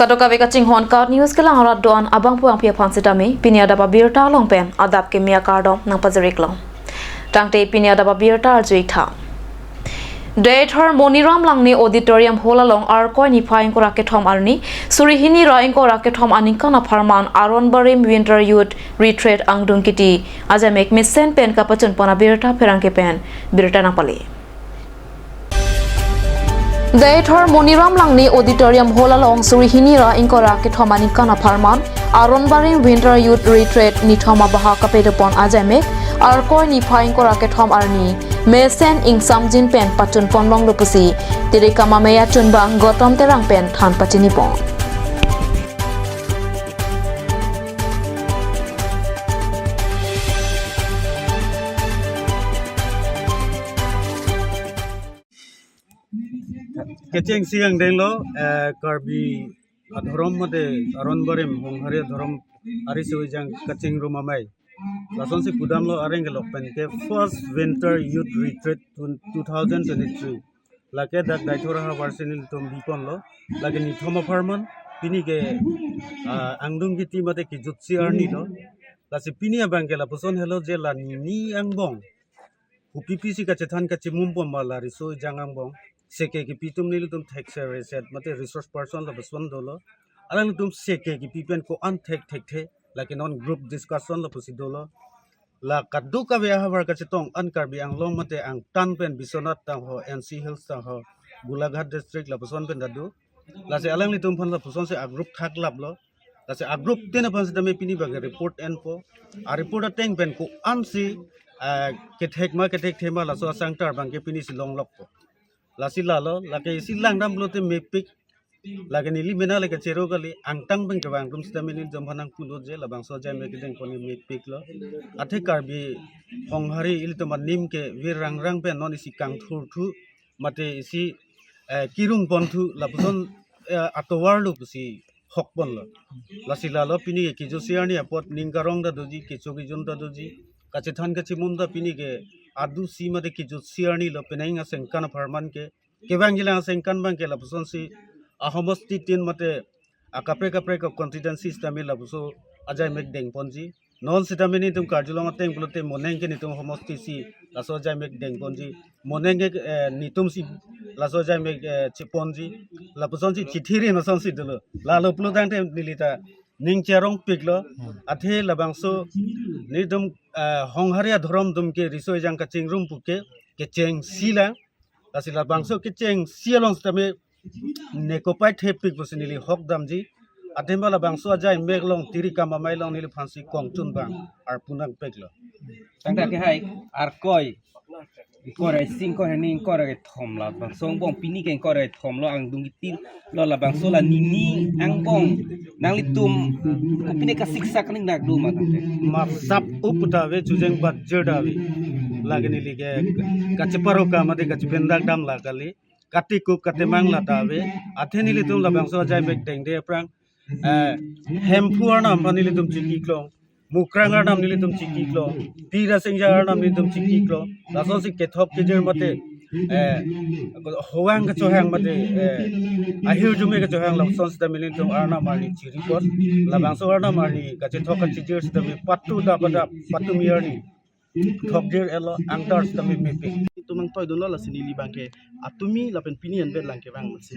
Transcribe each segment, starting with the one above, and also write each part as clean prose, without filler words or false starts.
Katoka veka cinghon kar news ke lang arat doan abang puang pia phansitami pinia daba birta long pen adap ke mia kardom nang pajarik long tangte pinia daba birta arjui tha Daithar Moniram langni auditorium hola long ar koi ni phaing kora ke thom arni surihini ra ing kora ke thom aning kana farman aron barim winter youth retreat angdung kiti ajamek misen pen ka pachun pona birta pherang ke pen birta na pali Daithar Moniram langni auditorium hola long surihini ra ing kora ke thom aning kana farman aron barim winter youth retreat ni thoma baha ka pedopon ajamek ar koi ni phaing kora ke thom arni Mesen ing samjin pen patun ponlong lupusi tiri kama meya chunbang gotom terang pen than pachini pon Kecing siang denglo karbi adhorom mate aron barim honghari adhorom ari sujang kecing rumah mai lason si pudam lo areng lo pen ke first winter youth retreat 2023 lake dak daithora ha varsinil tom bipon lo lage ni thoma farman pini ke angdung ki timate ki jutsi arni lo lasi pini abangela puson hello je la ni angbong upipisi ka chethan ka chimumpom mala riso jangangbong seke ki pitum nil tum thek set mate resource person la baswan dolo alang tum seke ki pipen ko an thek the like non group discussion la pusidolo la kaddu ka be habar ka chetong an karbi ang long mate ang tan pen bisonat tang ho NC Hills tang ho Gulaghat district la puson pen dadu la se alang ni tum phan la puson se a group thak lab lo la se a group ten phan se dame pini bage report en po a report ateng pen ko an si ke thek thema la so asang tar bang ke pini si long lok po la si la lo la ke si lang dam lo te mepik lagi ni limena lagi cero kali angtang beng kebang rum setamin ni jomhanang pulut je labang soja mekideng koni mepik lo athe karbi honghari il to manim ke wir rang pe non isi kang thur thu mate isi kirung pon thu lapuson atowar lu pusi hokpon lo lasila lo pini ki jo siarni apot ningkarong da doji ki chogi jun da doji kache than kachi munda pini ke adu si mate ki jo siarni lo penainga sengkan farman ke kebang jila sengkan bang ke lapuson si ahomosti tin mate kapre ka constituency stamil labuso ajai mek deng ponji non sitamini tum karjulong ateng pulote moneng ke nitum homosti si laso jai mek deng ponji moneng ke nitum si laso jai mek chiponji lapuson si chithiri na son si dulu lalo pulodang te dilita ning cherong piklo athe labangso nitum hongharia dhorom dum ke risoi jang ka chingrum puke ke cheng sila lasila bangso ke cheng sialong stame nekopai thepik bosinili hok damji atembala bangso ajai meglong tirika mamailong nili phansi kongchun bang ar punang peklo tangta ke hai ar koi kore sing kore ning kore thomla bang song bong pini ke kore thomlo ang dung tin lo la bang so la nini ang bong nang litum pini ka siksa kaning nak du ma tangte ma sap uputave chujeng bat jodave lagni lige kachparo ka mate kachbendak dam lakali katiku katemang latawe atheni litum labang so jai mek deng de prang hempuar nam pani litum chiki klong mukrangar nam litum chiki klong tira singjar nam litum chiki klong laso si kethop kijer mate hoang ka chohang mate ahir jume ka chohang lam sons da militum arna marni chiri pot labang so arna marni ka chethok ka chijer sta me patu da pada patu miarni thok dir elo angtar sta me mepe tumang toy dolo la sinili bangke atumi lapen pinian bet langke bang masi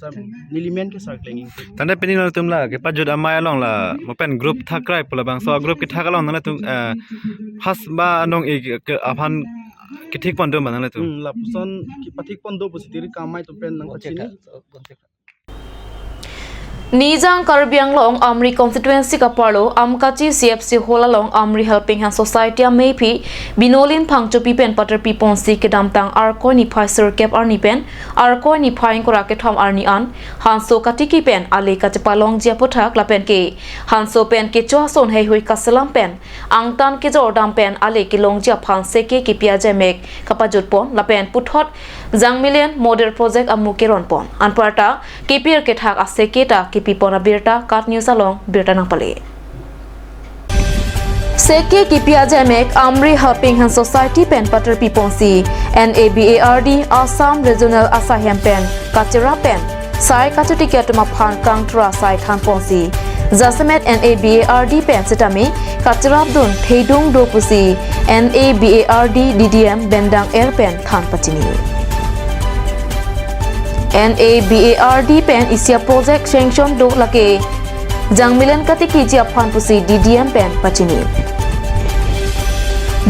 sam nilimen ke circling tanda pinin la tumla ke pajud amai along la mopen group thakrai pula bang so group ki thakalong na tum has ba nong e ke aphan ki thik pon do man la tum la puson ki pathik pon do positiri kamai to pen nang pachini Nijang Karbiang long Amri constituency kapalo Amkachi CFC hola long Amri helping hand society maypi binolin phangcho pipen pater pipon si kedam tang arko ni phaisur cap arni pen arko ni phaing kora ke thom arni an hanso katiki pen ale ka chapalong jia pothak la pen ke hanso pen ke chwa son hei hui kasalam pen angtan ke jordam pen ale ke long jia phang se ke pia jamek kapajut pon la pen puthot jangmilen model project amuke ron pon anparta kpr ke thak ase ke ta pipona birta kat news along birta napale seke kipia jamek amri helping hand society pen pater piponsi NABARD Assam regional asaham pen kachera pen sai kachu ticket ma phan kang tra sai than ponsi Jasamet NABARD pen setami kachrap dun theidung do pusi NABARD DDM bendang air pen than pachini NABARD pen isia project sanction do lake jangmilen katiki jia phan pusi DDM pen pachini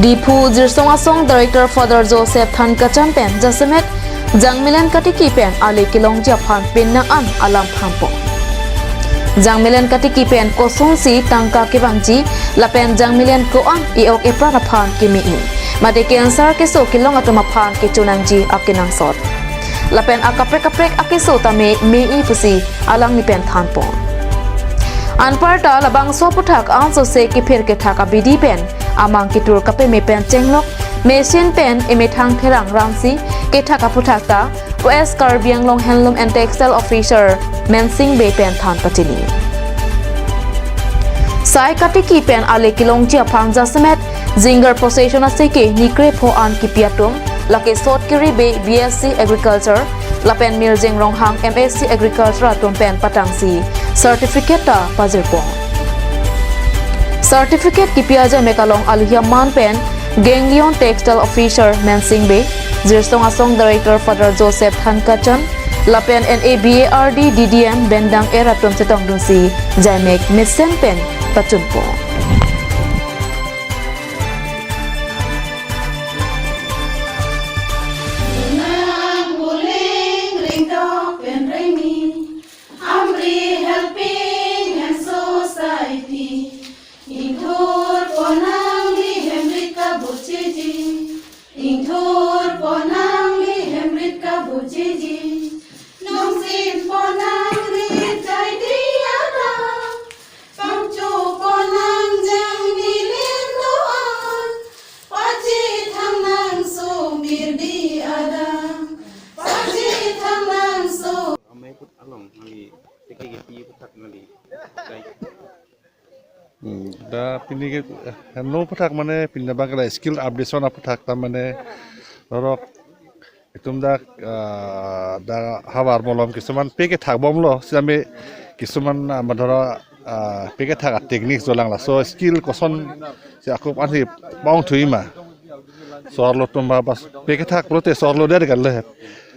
Dipu Jirsong Asong Director Father Joseph Than Kacham pen Jasamet jangmilen katiki pen ale kilong jia phan pen na an alam phampo Jangmilen katiki pen kosong si tangka ke bangji lapen jangmilen ko ang iok epra na phan ke mi mate cancer ke so kilong atuma phan ke chunangji akinang sot lapen akaprek akiso tame me I pusi alang ni pen than po anparta labang so puthak ang so se ke pher ke thaka bidi pen amang ki tur kape me pen chenglok Mesin pen emethang therang rangsi ke thaka puthakta West Karbiang Long Handloom and Textile Officer Mensing Bay pen than patini Sai katiki pen ale kilong chia phang Jasamet Zinger possession aseke nikre pho an ki piatum lake sot kiri be BSc Agriculture lapen miljeng ronghang MSc Agriculture atom pen patangsi certificate ta pazirpong certificate ki piaja mekalong alhia man pen Gengion Textile Officer Mensing Bay Jirsong Asong Director Father Joseph Than Kachan lapen NABARD DDM bendang era tom setong dunsi jaimek mesen pen pachunpo Da pini ke no puthak mane pinna bangla skill updation puthak ta mane rok itum da habar molom kisuman peke thakbom lo same kisuman madhara peke thak technique jolang la so skill koson se akop anhi bang thuima sorlo tumba bas peke thak prote sorlo der galle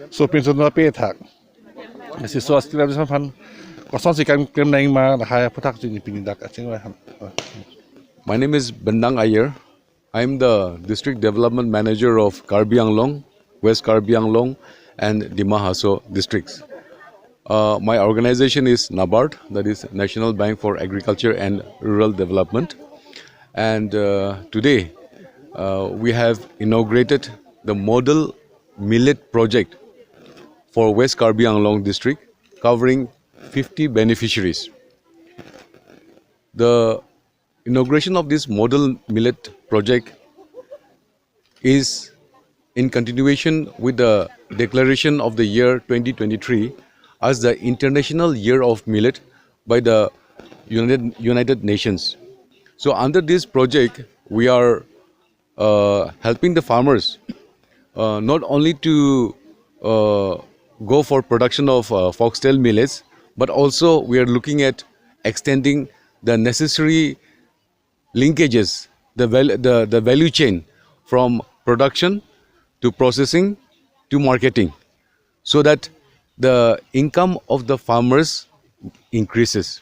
so pinsun pe thak si so skill updation fan koson si kan krem naing ma ha puthak jini pini dak aching wa My name is Bendang Ayer. I am the District Development Manager of Karbi Anglong, West Karbi Anglong and Dima Haso districts. My organization is NABARD, that is National Bank for Agriculture and Rural Development. And today we have inaugurated the model millet project for West Karbi Anglong district covering 50 beneficiaries. The inauguration of this model millet project is in continuation with the declaration of the year 2023 as the International Year of Millet by the United Nations. So under this project, we are helping the farmers not only to go for production of foxtail millets, but also we are looking at extending the necessary linkages, the value chain from production to processing to marketing, so that the income of the farmers increases.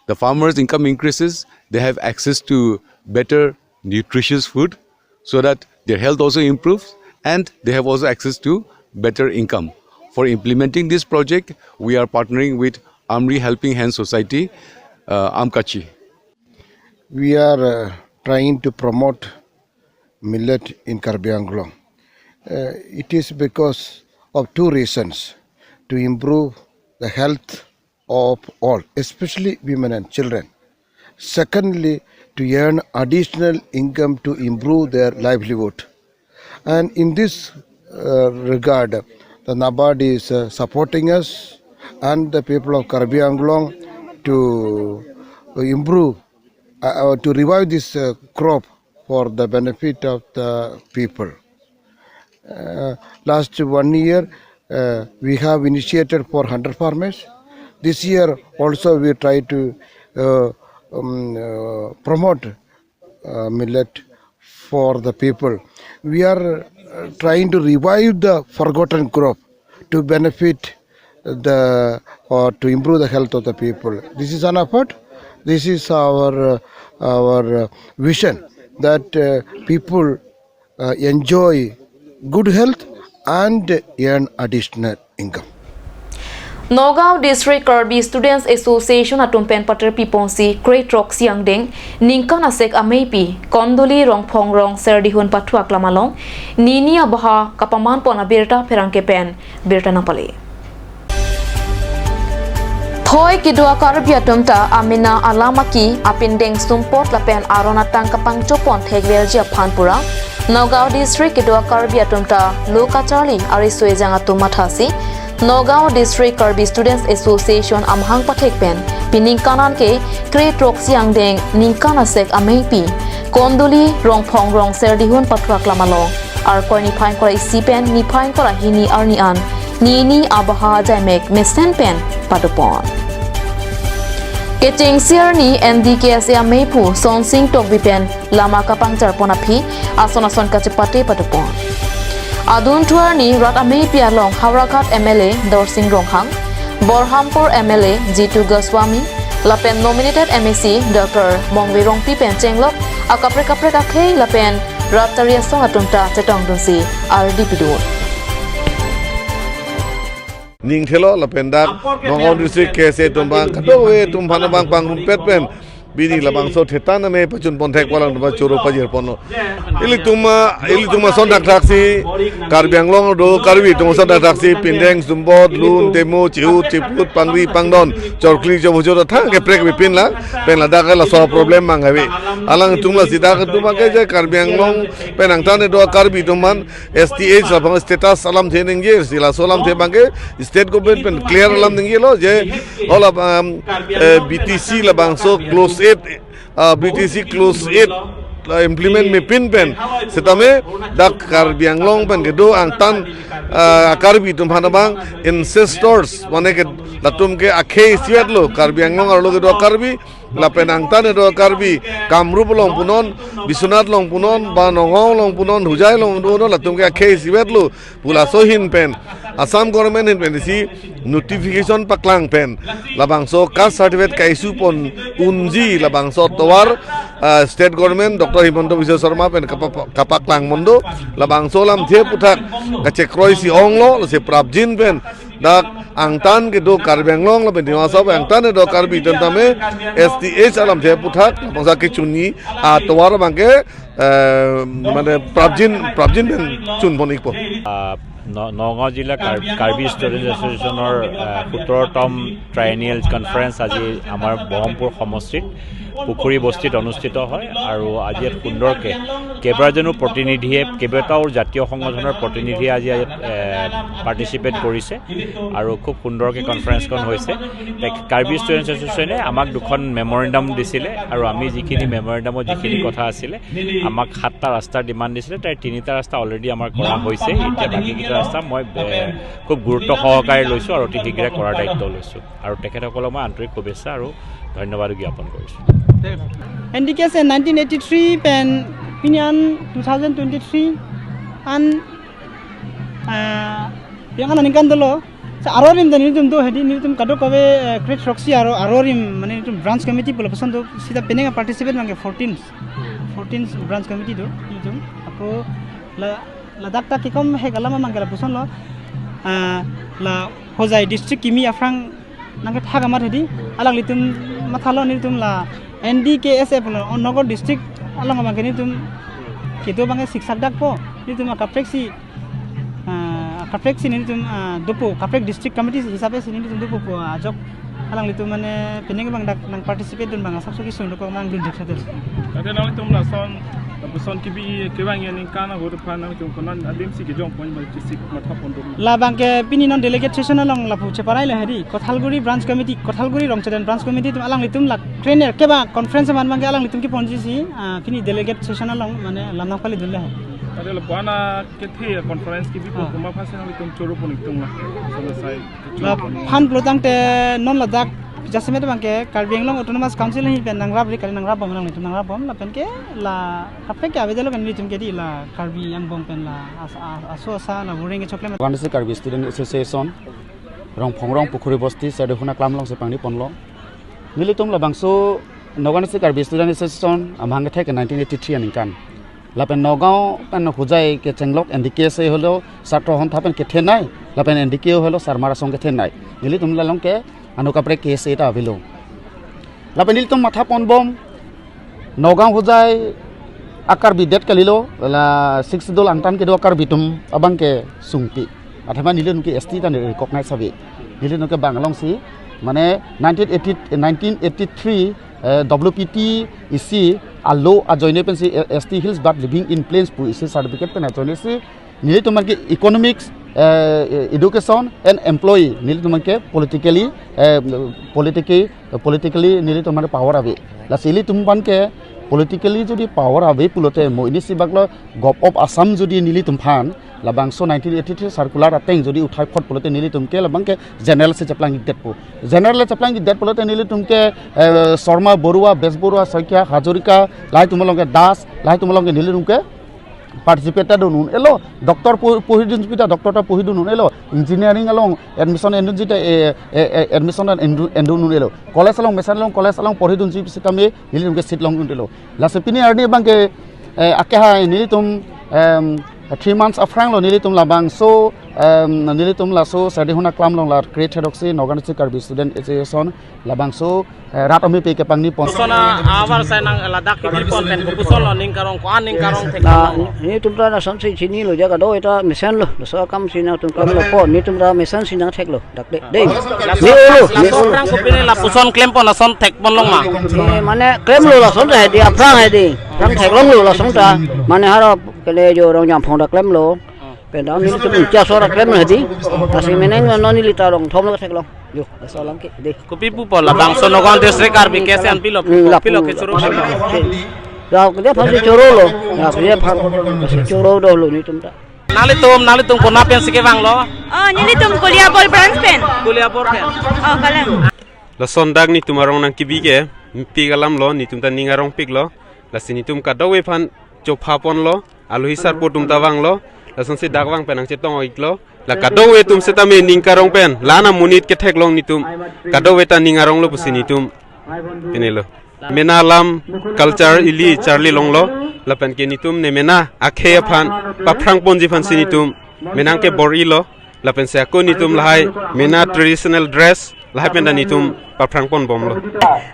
The farmers' income increases, they have access to better nutritious food so that their health also improves and they have also access to better income. For implementing this project, we are partnering with Amri Helping Hand Society, Amkachi. We are trying to promote millet in Karbi Anglong. It is because of two reasons: to improve the health of all, especially women and children. Secondly, to earn additional income to improve their livelihood. And in this regard, the NABARD is supporting us and the people of Karbi Anglong to improve to revive this crop for the benefit of the people. Last 1 year, we have initiated for 100 farmers. This year also we try to promote millet for the people. We are trying to revive the forgotten crop to benefit or to improve the health of the people. This is an effort. This is our vision that people enjoy good health and earn additional income. Nogao District Karbi Students Association atumpen pater piponsi Great Rock Siang Ding Ningkan asek amepi kondoli rong phong rong serdihun patuak lamalong nini abaha kapaman pona birta perangke pen birta napali Thoi kidua Karbi atumta amina alamaki apindeng sumport lapen aronatang kapangchopon thegwel jia phanpura Nogao District kidua Karbi atumta lokachali arisoi jang atumathasi Nogao District Karbi Students Association amhang pathek pen pining kanan ke Great Rock Siang Deng ningkana sek amepi kondoli rong phong rong serdihun patrak lamalong ar koi ni phain kora isi pen ni phain kora hini arni an ni abaha jaimek mesen pen padupon Keching siarni NDKS amepu sonsing tok bipen lama kapang charpona phi ason kachepate padupon Adun Tuarni Rat Amepi along Hawraghat MLA Dorsing Ronghang, Borhampur MLA G2 Goswami, Lapen nominated MEC Dr. Mongvirong Pipen Chenglok, Akapre Kakhe Lapen Rataria Song Atumta Chetong Dunsi, RDP Dun. Ning thelo la pendak Nogao district kese tumbang kadowe tumbana bang pang rumpet pen bini labang so thetan me pachun ponthek walang ba choro pajir pono ili tuma son dak taksi Karbi Anglong do Karbi tuma son dak taksi pindeng sumbot lun demo chiu chiput pangri pangdon chorkli jo bujor tha ke prek bipin la pen la dak la so problem mang habi alang tumla sida ka tuma ke je Karbi Anglong penang tane do Karbi tuman STH la bang status salam thening je sila salam the bangke state government pen clear lam ding lo je ola BTC la bang so close BTC close it implement me pin pen setame dak Karbi Anglong pen gedo angtan Karbi tumhana bang ancestors mane ke latum ke akhe siat lo Karbi Anglong ar lo gedo Karbi lapen angtan do Karbi Kamrup long punon Biswanath long punon ba Nogao long punon Hujai long punon latum ke akhe siat lo pula sohin pen Assam government in penisi notification paklang pen labangso caste certificate kaisu pon unji labangso towar state government Dr. Himanto Biswa Sharma pen kapaklang mondo labangso lam the puthak kachekroi si onglo se prabjin pen dak angtan ke do Karbi Anglong la pen diwasa angtan do Karbi tentame STH alam the puthak labangsa ke chuni towar bangke mane prabjin pen chun bonik po Nogao Jilla Karbi Students Associationৰ 17তম triennial conference আজি আমাৰ বহমপুৰ সমষ্টিত পুখুৰী বস্তিত অনুষ্ঠিত হয় আৰু আজি সুন্দৰকে কেইবাজনো প্ৰতিনিধিয়ে কেইবাটাও জাতীয় সংগঠনৰ প্ৰতিনিধিয়ে আজি পাৰ্টিচিপেট কৰিছে আৰু খুব সুন্দৰকে কনফাৰেন্সখন হৈছে কাৰ্বি ষ্টুডেণ্টছ এছ'চিয়েশ্যনে আমাক দুখন মেমৰেণ্ডাম দিছিলে আৰু আমি যিখিনি মেমৰেণ্ডামত যিখিনি কথা আছিলে আমাক 7টা ৰাস্তাৰ ডিমাণ্ড দিছিলে তাৰ 3টা ৰাস্তা অলৰেডি আমাৰ কৰা হৈছে এতিয়া বাকীকেইটা ৰাস্তা মই খুব গুৰুত্ব সহকাৰে লৈছোঁ আৰু অতি শীঘ্ৰে কৰাৰ দায়িত্ব লৈছোঁ আৰু তেখেতসকলক মই আন্তৰিক শুভেচ্ছা আৰু ধন্যবাদ জ্ঞাপন কৰিছোঁ NDKS 1983 pen pinian 2023 an yang kan ningkan dulu arorim dan ini tuh hedi ini tuh kado kawe Great Rock si arorim mana itu branch committee pula pesan tuh sida peneng participate nangke 14 branch committee tuh itu aku la dakta kikom he galama mangala pesan lo la hojai district kimi afrang nangke thaga mat hedi alang litum mathalo ni tum la NDKS Nogao district alang bangke ni tum kitu bangke siksak dak po ni tum kaprek ni tum dupu kaprek district committee hisabe sini tum dupu po ajok alang litum mane peneng bang dak nang participate dun bang sabso ki sunduk mang dun dak satel ade nang tum la son kibi kebang yang kana go depan tum konan adim si ke jong point ba district matha pondom la bangke pini non delegate session along la puche parai la heri Kothalguri branch committee Kothalguri Rongchadan branch committee tum alang litum la trainer keba conference man bangke alang litum ki ponji si pini delegate session along mane lamna pali dulle ada lepas na kita conference kita pun kuma pasal nak kita curu pun itu lah selesai. Pan pelotang te non ladak jasme te bangke Karbi Anglong Autonomous Council ni pen nangrap ri kali nangrap bang ni tu nangrap bom la pen ke la kape ke abedelo pen ni tum ke di la Karbi Anglong pen la aso sa la boring ke chokle One is the Karbi Student Association rong phongrong pukhuri bosti sade huna klamlong se pangni ponlo nilitum la bangso nogan is the Karbi Student Association amhang thek 1983 aninkan lapen nogao pen hujai ke chenglok ndk se holo satro hon thapen ke thenai lapen ndk holo sarmara song ke thenai nilitum la long ke anukapre case eta avilo lapen nilitum matha pon bom nogao hujai akar bidet kalilo la 6 dol angtan ke do akar bitum abang ke sungpi athama nilun ke st ta recognize sabi nilun ke bangalong si mane 1983 WPT isi allo ajoine pensi ST Hills but living in plains pu isi certificate pen ajoine si nili tumar ke economics education and employee nili tumar ke politically nili tumar power abe la sili tumpan ke politically jodi power abe pulote mo ini sibaklo gop of Assam jodi nili tumphan labangso 1983 circular ateng jodi uthai phot pulote nili tumke labangke general se chaplang det pu general chaplang det pulote nili tumke Sharma Borua Besborua Soikya Hajorika lai tumolonge Das lai tumolonge nili tumke participated nun elo doctor pohidun pita doctor ta pohidun nun elo engineering along admission endu nun elo college along mesan along college along pohidun pita me nili tumke sit long nun elo la sepini arni bangke akha nili tum 3 months afrang lo nilitum labang so nilitum la so sadi huna klam long la create hedoxi organizing Karbi Student Association labang so rat ami pe ke pangni pon sona awar sai nang ladak ki pon pen ko pusol ning karong ko aning karong thek ni tumra na samsi chini lo jaga do eta mission lo so kam sina tum kam lo pon ni tumra mission sina thek lo dak de ni orang ko pini la puson claim pon la son thek pon long ma mane claim lo la son de di aprang he di rang thek long lo la son ta mane haro kele jo rong nyam phong da claim lo pen da ni tum cha so ra claim he di asi meneng no ni lita rong thom lo thek long yo so lang ke de ko pipu pon la bang so nogon district Karbi kese an pilo ke churu da ke phang choro lo ya ke phang choro do lo ni tum ta nalitum ko na pen sike bang lo nilitum kuliah bol branch pen pen kalam la sondag ni tumarong nang kibige pigalam lo ni tumta ningarong pik lo la sinitum ka dawe phan chopapon lo alu hisar potum tawang lo la sonse dagwang penang chetong oiklo la kadowe tum setame ningkarong pen lana munit ke theklong nitum kadowe ta ningarong lo pusinitum pinelo menalam culture ili charli longlo la pen ke nitum ne mena akhe phan paprang ponji phan sinitum menang ke bori lo la pen se ko nitum lahai mena traditional dress lahai pen da nitum paprang pon bom lo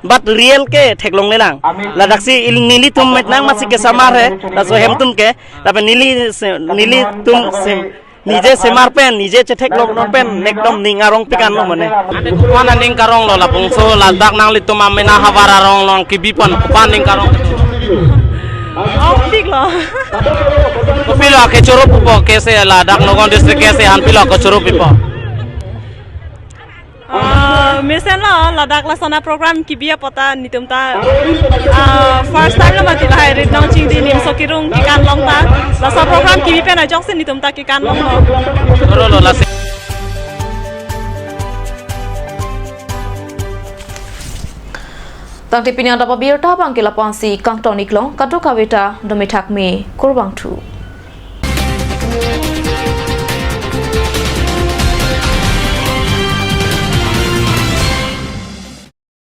but real ke theklong le lang la daksi nili tum met nang masik ke samar he la so hem tum ke la pen nili tum sem nije semar pen nije chetek lok non pen ekdom ningarong pikan lo mane ade kupana ningkarong lo la pungso la dak nang li tum amena hawara rong long kibipon kupan ningkarong pik lo ko pilo ke choro pupo kese la dak nogon district kese han pilo ko choro pipo mission lo ladak la sona program kibia pota nitum ta first time lo mati lai rit nong ching di nim sokirung ki kan long ta la sa program kibi pe na jok se nitum ta ki kan long lo la tang tipini ada pabirta bangkila pansi kang tonik long katu kaweta domithak me kurbang thu